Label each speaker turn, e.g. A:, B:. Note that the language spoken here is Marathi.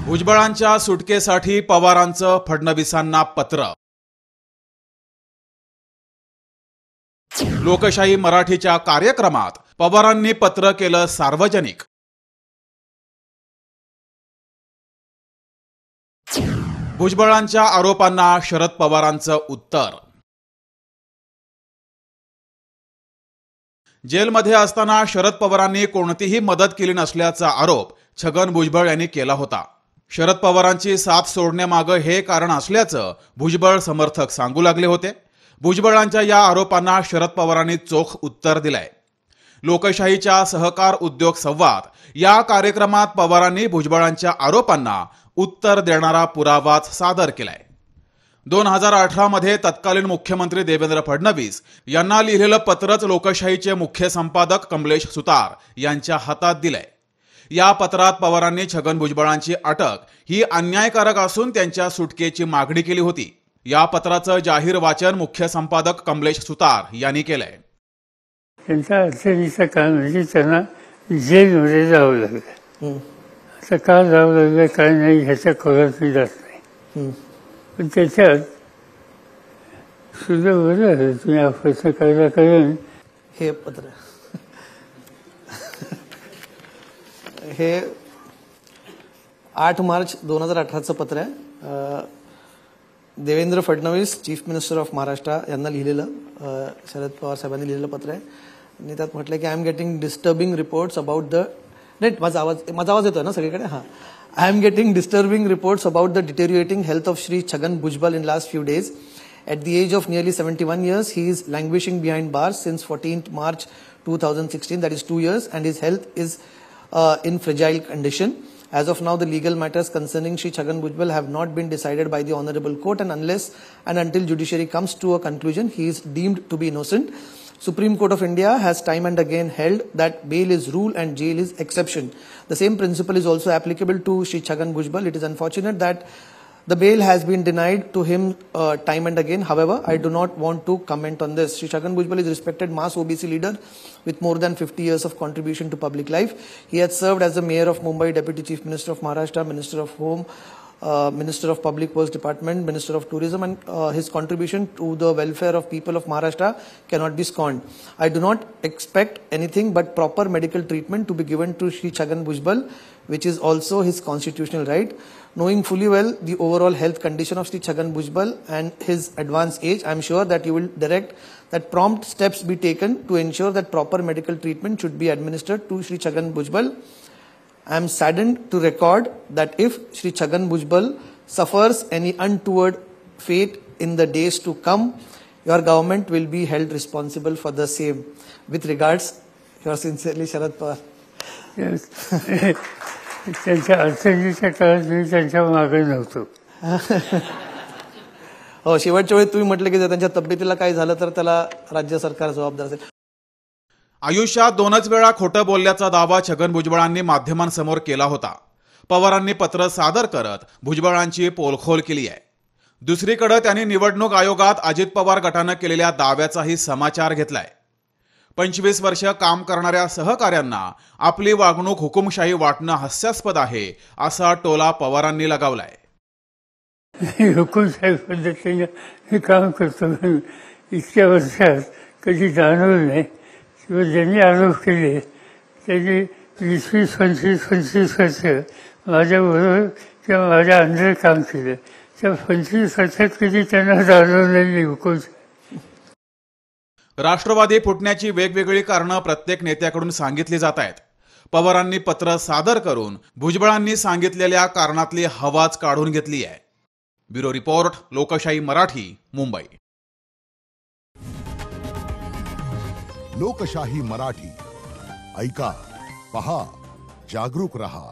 A: भुजबळांच्या सुटकेसाठी पवारांचं फडणवीसांना पत्र. लोकशाही मराठीच्या कार्यक्रमात पवारांनी पत्र केलं सार्वजनिक. भुजबळांच्या आरोपांना शरद पवारांचं उत्तर. जेलमध्ये असताना शरद पवारांनी कोणतीही मदत केली नसल्याचा आरोप छगन भुजबळ यांनी केला होता. शरद पवारांची साथ सोडण्यामागे हे कारण असल्याचं भुजबळ समर्थक सांगू लागले होते. भुजबळांच्या या आरोपांना शरद पवारांनी चोख उत्तर दिलंय. लोकशाहीच्या सहकार उद्योग संवाद या कार्यक्रमात पवारांनी भुजबळांच्या आरोपांना उत्तर देणारा पुरावाच सादर केलाय. 2018 मध्ये तत्कालीन मुख्यमंत्री देवेंद्र फडणवीस यांना लिहिलेलं पत्रच लोकशाहीचे मुख्य संपादक कमलेश सुतार यांच्या हातात दिलंय. या पत्रात पवारांनी छगन भुजबळांची अटक ही अन्यायकारक असून त्यांच्या सुटकेची मागणी केली होती. या पत्राचं जाहीर वाचन मुख्य संपादक कमलेश सुतार यांनी केलंय.
B: त्यांचा अडचणीचं काम म्हणजे त्यांना जेलमध्ये जावं लागलं. आता का जावं लागलं काय नाही ह्याच्या खोलात मी जात नाही. पण त्याच्यात सुद्धा बरं तुम्ही हा प्रश्न करायला कारण
C: हे पत्र हे 8 मार्च 2018चं पत्र आहे. Devendra Fadnavis chief minister of Maharashtra यांना लिहिलेलं शरद पवार साहेबांनी लिहिलेलं पत्र आहे. आणि त्यात म्हटलं की I am getting disturbing reports about the माझा आवाज येतोय ना सगळीकडे. हां, I am getting disturbing reports about the deteriorating health of Shri Chhagan Bhujbal in last few days. At the age of nearly 71 years, he is languishing behind bars since 14th March 2016, that is 2 years, and his health is in fragile condition. As of now, the legal matters concerning Shri Chhagan Bhujbal have not been decided by the Honorable Court, and unless and until judiciary comes to a conclusion, he is deemed to be innocent. Supreme Court of India has time and again held that bail is rule and jail is exception. The same principle is also applicable to Shri Chhagan Bhujbal. It is unfortunate that the bail has been denied to him time and again. However, I do not want to comment on this. Shri Chhagan Bhujbal is a respected mass OBC leader with more than 50 years of contribution to public life. He has served as the Mayor of Mumbai, Deputy Chief Minister of Maharashtra, Minister of Home, Minister of Public Works Department, Minister of Tourism, and his contribution to the welfare of people of Maharashtra cannot be scorned. I do not expect anything but proper medical treatment to be given to Shri Chhagan Bhujbal, which is also his constitutional right. Knowing fully well the overall health condition of Shri Chhagan Bhujbal and his advanced age, I am sure that you will direct that prompt steps be taken to ensure that proper medical treatment should be administered to Shri Chhagan Bhujbal. I am saddened to record that if Shri Chhagan Bhujbal suffers any untoward fate in the days to come, your government will be held responsible for the same. With regards, yours sincerely, Sharad Pawar.
B: Yes. त्यांच्या अडचणीच्या काळात मी त्यांच्या मागे नव्हतो.
C: हो, शेवटच्या वेळी तुम्ही म्हटलं की जर त्यांच्या तब्येतीला काय झालं तर त्याला राज्य सरकार जबाबदार असेल.
A: आयुष्यात 2च वेळा खोटं बोलल्याचा दावा छगन भुजबळांनी माध्यमांसमोर केला होता. पवारांनी पत्र सादर करत भुजबळांची पोलखोल केली आहे. दुसरीकडे त्यांनी निवडणूक आयोगात अजित पवार गटानं केलेल्या दाव्याचाही समाचार घेतलाय. 25 वर्ष काम करणाऱ्या सहकाऱ्यांना आपली वागणूक हुकुमशाही वाटणं हास्यास्पद आहे असा टोला पवारांनी लगावलाय.
B: हुकुमशाही पद्धतीने हे काम करतो इतक्या वर्षात कधी जाणवलं नाही. किंवा ज्यांनी आरोप केले त्यांनी 20-25 वर्ष माझ्याबरोबर किंवा माझ्या अंडर काम केलं. त्या 25 वर्षात कधी त्यांना जाणवलेली हुकूम.
A: राष्ट्रवादी फुटण्याची वेगवेगळी कारणं प्रत्येक नेत्याकडून सांगितली जात आहेत. पवारांनी पत्र सादर करून भुजबळांनी सांगितलेल्या कारणातली हवाच काढून घेतली आहे. ब्युरो रिपोर्ट, लोकशाही मराठी, मुंबई.
D: लोकशाही मराठी ऐका, पहा, जागरूक रहा.